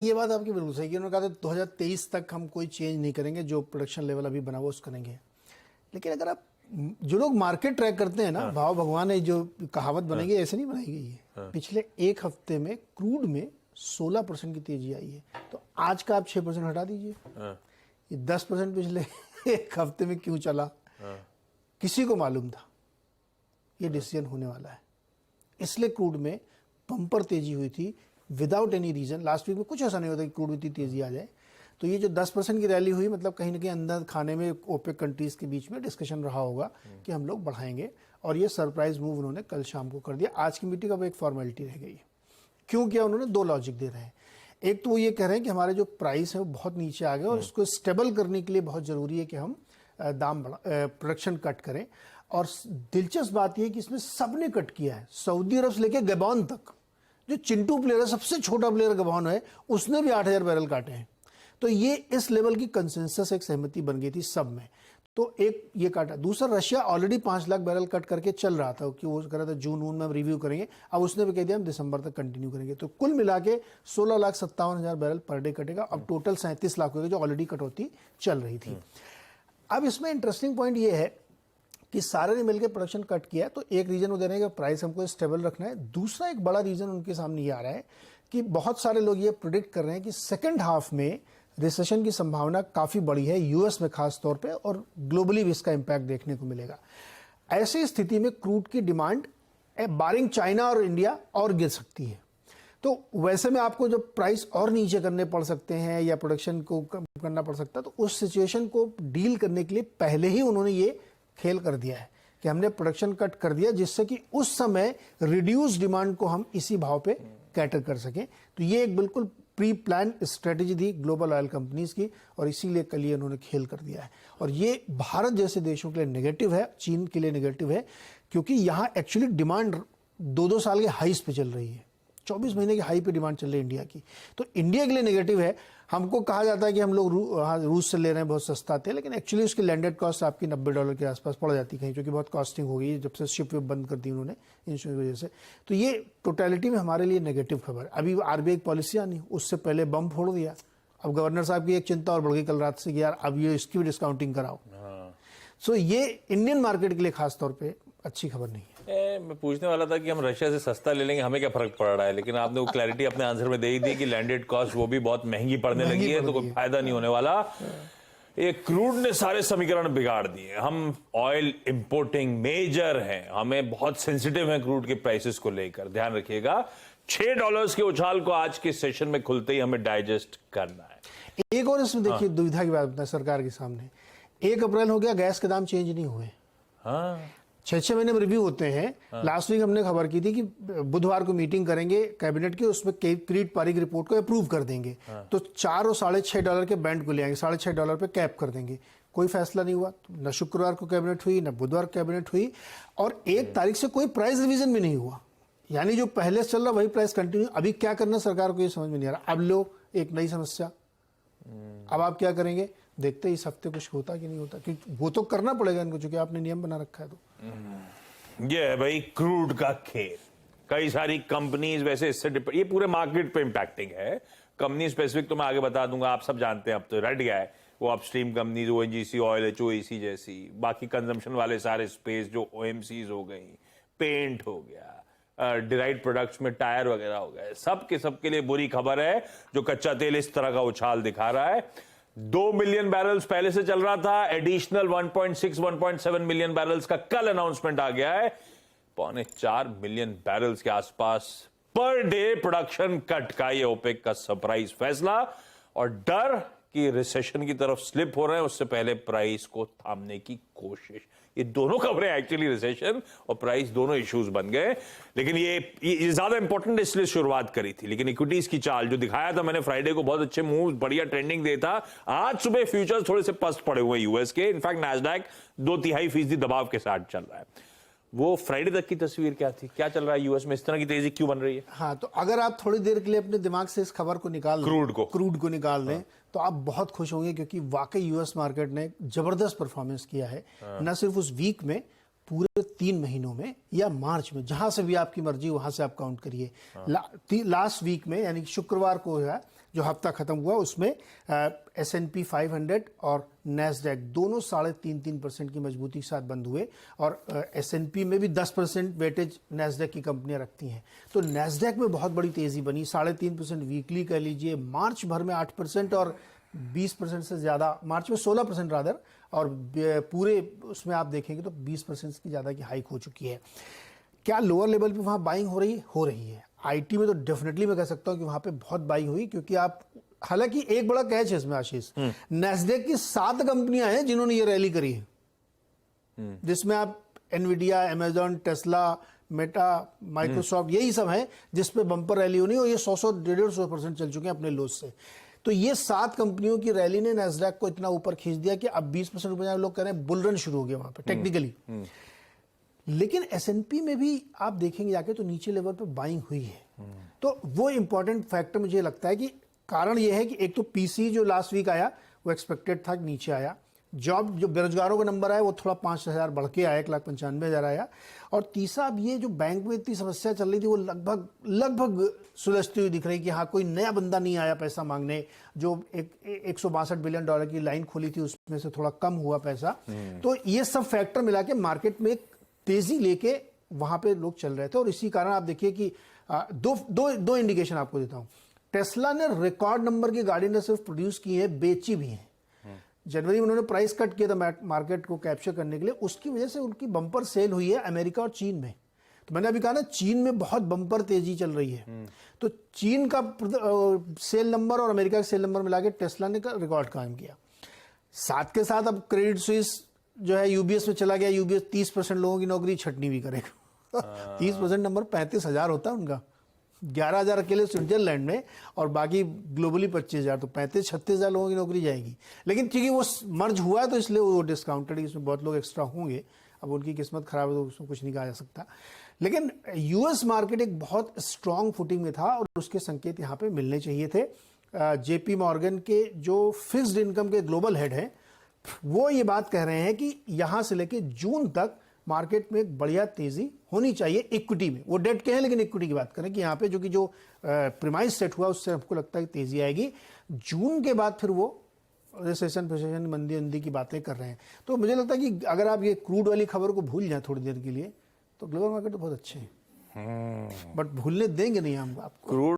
ये बात आपकी बिल्कुल सही कि उन्होंने कहा था 2023 तक हम कोई चेंज नहीं करेंगे, जो प्रोडक्शन लेवल अभी बना वो उसको करेंगे। लेकिन अगर आप जो लोग मार्केट ट्रैक करते हैं ना, भाव भगवान है, जो कहावत बनेगी ऐसे नहीं बनाई गई है। पिछले एक हफ्ते में क्रूड में 16% की तेजी आई है, तो आज का आप 6% हटा दीजिए, ये 10% पिछले एक हफ्ते में क्यों चला, किसी को मालूम था ये डिसीजन होने वाला है। इसलिए क्रूड में बम्पर तेजी हुई थी without any reason. Last week में कुछ ऐसा नहीं होता कि क्रूड में इतनी तेजी आ जाए। तो ये जो 10% की रैली हुई, मतलब कहीं ना कहीं अंदर खाने में ओपेक कंट्रीज के बीच में डिस्कशन रहा होगा कि हम लोग बढ़ाएंगे, और ये सरप्राइज मूव उन्होंने कल शाम को कर दिया। आज की मीटिंग अब एक फॉर्मेलिटी रह गई है। क्यों किया उन्होंने? दो लॉजिक दे रहे हैं। एक तो वो ये कह रहे हैं कि हमारे जो प्राइस है वो बहुत नीचे आ गए और उसको स्टेबल करने के लिए बहुत जरूरी है कि हम दाम प्रोडक्शन कट करें। और दिलचस्प बात यह कि इसमें सबने कट किया है, सऊदी अरब से लेकर गबॉन तक। जो चिंटू प्लेयर है, सबसे छोटा प्लेयर गबॉन है, उसने भी 8,000 बैरल काटे हैं। तो ये इस लेवल की कंसेंसस एक सहमति बन गई थी सब में। तो एक ये काटा। दूसरा, Russia already 5 lakh barrel cut करके चल रहा था कि वो कर रहा था जून में हम रिव्यू करेंगे। अब उसने भी कह दिया हम दिसंबर तक कंटिन्यू करेंगे। तो कुल मिला के 16,57,000 बैरल पर डे कटेगा। अब टोटल 37 लाख हो गए, जो ऑलरेडी कटौती चल रही थी। अब इसमें इंटरेस्टिंग पॉइंट ये है कि सारे ने मिलकर प्रोडक्शन कट किया है। तो एक रीजन वो दे रहे हैं कि प्राइस हमको स्टेबल रखना है। दूसरा एक बड़ा रीजन उनके सामने ये आ रहा है कि बहुत सारे लोग ये प्रिडिक्ट कर रहे हैं कि सेकंड हाफ में रिसेशन की संभावना काफी बड़ी है, यूएस में खास तौर पे, और ग्लोबली भी इसका इंपैक्ट देखने को मिलेगा। ऐसी स्थिति में क्रूड की डिमांड बारिंग चाइना और इंडिया और गिर सकती है। तो वैसे में आपको जब प्राइस और नीचे करने पड़ सकते हैं या प्रोडक्शन को कम करना पड़ सकता है, तो उस सिचुएशन को डील करने के लिए पहले ही उन्होंने ये खेल कर दिया है कि हमने प्रोडक्शन कट कर दिया, जिससे कि उस समय रिड्यूस डिमांड को हम इसी भाव पे कैटर कर सकें। तो ये एक बिल्कुल प्री प्लान स्ट्रेटेजी थी ग्लोबल ऑयल कंपनीज की, और इसीलिए कल ये उन्होंने खेल कर दिया है। और ये भारत जैसे देशों के लिए नेगेटिव है, चीन के लिए नेगेटिव है, क्योंकि यहाँ एक्चुअली डिमांड 2-2 साल के हाईस पे चल रही है। 24 महीने की हाई पे डिमांड चल रही है इंडिया की। तो इंडिया के लिए नेगेटिव है। हमको कहा जाता है कि हम लोग रूस से ले रहे हैं, बहुत सस्ता थे, लेकिन एक्चुअली उसकी लैंडेड कॉस्ट आपकी $90 के आसपास पड़ जाती कहीं, क्योंकि बहुत कॉस्टिंग हो गई है जब से शिप वेप बंद कर दी उन्होंने इंश्योरेंस की वजह से। तो ये टोटलिटी में हमारे लिए नेगेटिव खबर है। अभी आरबीआई की पॉलिसी आनी, उससे पहले बम फोड़ दिया। अब गवर्नर साहब की एक चिंता और बढ़ गई कल रात से कि यार अब ये इसकी भी डिस्काउंटिंग कराओ। सो ये इंडियन मार्केट के लिए खास तौर पर अच्छी खबर नहीं है। मैं पूछने वाला था कि हम रशिया से सस्ता ले लेंगे, हमें क्या फर्क पड़ रहा है, लेकिन आपने वो क्लैरिटी अपने आंसर में दे ही दी कि लैंडेड कॉस्ट वो भी बहुत महंगी पड़ने लगी है, तो कोई फायदा नहीं होने वाला। ये क्रूड ने सारे समीकरण बिगाड़ दिए। हम ऑयल इंपोर्टिंग मेजर हैं, हमें बहुत सेंसिटिव है क्रूड के प्राइसेस को लेकर। ध्यान रखिएगा, $6 के उछाल को आज के सेशन में खुलते ही हमें डाइजेस्ट करना है। एक और इसमें देखिए दुविधा की बात है सरकार के सामने। 1 अप्रैल हो गया, गैस के दाम चेंज नहीं हुए। 6-6 महीने में रिव्यू होते हैं। लास्ट वीक हमने खबर की थी कि बुधवार को मीटिंग करेंगे कैबिनेट की, उसमें किरीट पारिक रिपोर्ट को अप्रूव कर देंगे। तो $4 और $6.5 के बैंड को ले आएंगे, $6.5 पे कैप कर देंगे। कोई फैसला नहीं हुआ, न शुक्रवार को कैबिनेट हुई, न बुधवार कैबिनेट हुई, और 1 तारीख से कोई प्राइस रिवीजन भी नहीं हुआ। यानी जो पहले से चल रहा वही प्राइस कंटिन्यू। अभी क्या करना सरकार को ये समझ में नहीं आ रहा। अब लो एक नई समस्या, अब आप क्या करेंगे? देखते इस हफ्ते कुछ होता कि नहीं होता, क्योंकि वो तो करना पड़ेगा इनको, चूंकि आपने नियम बना रखा है। तो ये है भाई क्रूड का खेल। कई सारी कंपनीज वैसे इससे ये पूरे मार्केट पे इंपैक्टिंग है। कंपनी स्पेसिफिक तो मैं आगे बता दूंगा, आप सब जानते हैं, अब तो रट गया है वो अपस्ट्रीम कंपनीज, ओएनजीसी, ऑयल, एचओईसी जैसी। बाकी कंजम्पशन वाले सारे स्पेस जो ओएमसीज हो गई, पेंट हो गया, डिराइड प्रोडक्ट्स में टायर वगैरह हो गए, सबके लिए बुरी खबर है जो कच्चा तेल इस तरह का उछाल दिखा रहा है। 2 मिलियन बैरल्स पहले से चल रहा था, एडिशनल 1.6-1.7 मिलियन बैरल्स का कल अनाउंसमेंट आ गया है। 4.25 मिलियन बैरल्स के आसपास पर डे प्रोडक्शन कट का ये ओपेक का सरप्राइज फैसला, और डर कि रिसेशन की तरफ स्लिप हो रहे हैं उससे पहले प्राइस को थामने की कोशिश। ये दोनों खबरें एक्चुअली रिसेशन और प्राइस दोनों इश्यूज बन गए। लेकिन ये ज्यादा इंपॉर्टेंट इसलिए शुरुआत करी थी। लेकिन इक्विटीज की चाल जो दिखाया था मैंने फ्राइडे को, बहुत अच्छे मूव, बढ़िया ट्रेंडिंग दे था। आज सुबह फ्यूचर्स थोड़े से पस्त पड़े हुए यूएस के। इनफैक्ट नैस्डैक 2.5% दबाव के साथ चल रहा है। वो फ्राइडे तक की तस्वीर क्या थी, क्या चल रहा है यूएस में, इस तरह की तेजी क्यों बन रही है? हाँ, तो अगर आप थोड़ी देर के लिए अपने दिमाग से इस खबर को निकाल लें, क्रूड को निकाल लें, तो आप बहुत खुश होंगे, क्योंकि वाकई यूएस मार्केट ने जबरदस्त परफॉर्मेंस किया है। न सिर्फ उस वीक में, पूरे 3 महीनों में या मार्च में, जहां से भी आपकी मर्जी वहां से आप काउंट करिए। लास्ट वीक में यानी शुक्रवार को है जो हफ्ता खत्म हुआ उसमें S&P 500 और नैस्डैक दोनों 3.5% की मजबूती के साथ बंद हुए और S&P में भी 10% वेटेज नैस्डैक की कंपनियां रखती हैं। तो नैस्डैक में बहुत बड़ी तेजी बनी, 3.5% वीकली कह लीजिए, मार्च भर में 8% और 20% से ज़्यादा, मार्च में 16% रादर, और पूरे उसमें आप देखेंगे तो 20% की ज़्यादा की हाइक हो चुकी है। क्या लोअर लेवल पे वहाँ बाइंग हो रही है। आईटी में तो डेफिनेटली मैं कह सकता हूँ कि वहाँ पे बहुत बाइंग हुई, क्योंकि आप, हालांकि एक बड़ा कैच है इसमें आशीष, नैस्डैक की 7 कंपनियां हैं जिन्होंने ये रैली करी है, जिसमें आप Nvidia, Amazon, Tesla, Meta, Microsoft, यही सब है जिसपे बम्पर रैली होनी, और ये 100-150% चल चुके हैं अपने लोज से। तो ये 7 कंपनियों की रैली ने नैस्डैक को इतना ऊपर खींच दिया कि अब 20% ऊपर लोग कह रहे हैं बुल रन शुरू हो गया वहां पे टेक्निकली। लेकिन S&P में भी आप देखेंगे जाके तो नीचे लेवल पे बाइंग हुई है। तो वो इंपॉर्टेंट फैक्टर मुझे लगता है कि कारण ये है कि एक तो पीसी जो लास्ट वीक आया वो एक्सपेक्टेड था कि नीचे आया, जॉब जो बेरोजगारों का नंबर आया वो थोड़ा 5,000 बढ़ के आया, 1,95,000 आया, और तीसरा अब ये जो बैंक में इतनी समस्या चल रही थी वो लगभग सुलझती हुई दिख रही कि हाँ कोई नया बंदा नहीं आया पैसा मांगने, जो $162 बिलियन की लाइन खोली थी उसमें से थोड़ा कम हुआ पैसा। तो ये सब फैक्टर मिला के मार्केट में एक तेजी लेके वहां पे लोग चल रहे थे, और इसी कारण आप देखिए कि दो इंडिकेशन आपको देता हूं। टेस्ला ने रिकॉर्ड नंबर की गाड़ी ने सिर्फ प्रोड्यूस की है, बेची भी है। जनवरी में उन्होंने प्राइस कट किया था मार्केट को कैप्चर करने के लिए, उसकी वजह से उनकी बम्पर सेल हुई है अमेरिका और चीन में। तो मैंने अभी कहा ना, चीन में बहुत बम्पर तेजी चल रही है, तो चीन का सेल नंबर और अमेरिका का सेल नंबर मिला के टेस्ला ने रिकॉर्ड कायम किया। साथ के साथ अब क्रेडिट स्विस जो है यूबीएस में चला गया, यूबीएस 30% लोगों की नौकरी छटनी भी करेगा। 30% नंबर 35,000 होता है उनका, 11,000 अकेले स्विट्जरलैंड में और बाकी ग्लोबली 25,000, तो 35-36,000 लोगों की नौकरी जाएगी। लेकिन क्योंकि वो मर्ज हुआ है तो इसलिए वो डिस्काउंटेड, इसमें बहुत लोग एक्स्ट्रा होंगे। अब उनकी किस्मत खराब है तो उसमें कुछ नहीं कहा जा सकता। लेकिन यूएस मार्केट एक बहुत स्ट्रांग फुटिंग में था और उसके संकेत यहाँ पे मिलने चाहिए थे। जेपी मॉर्गन के जो फिक्स्ड इनकम के ग्लोबल हेड हैं वो ये बात कह रहे हैं कि यहां से लेके जून तक मार्केट में एक बढ़िया तेजी होनी चाहिए इक्विटी में। वो डेट के हैं लेकिन इक्विटी की बात करें कि यहाँ पे जो प्रीमाइस सेट हुआ उससे हमको लगता है कि तेजी आएगी। जून के बाद फिर वो रिसेशन मंदी की बातें कर रहे हैं। तो मुझे लगता है कि अगर आप ये क्रूड वाली खबर को भूल जाए थोड़ी देर के लिए तो ग्लोबल मार्केट तो बहुत अच्छे हैं, बट भूलने देंगे नहीं हम आपको।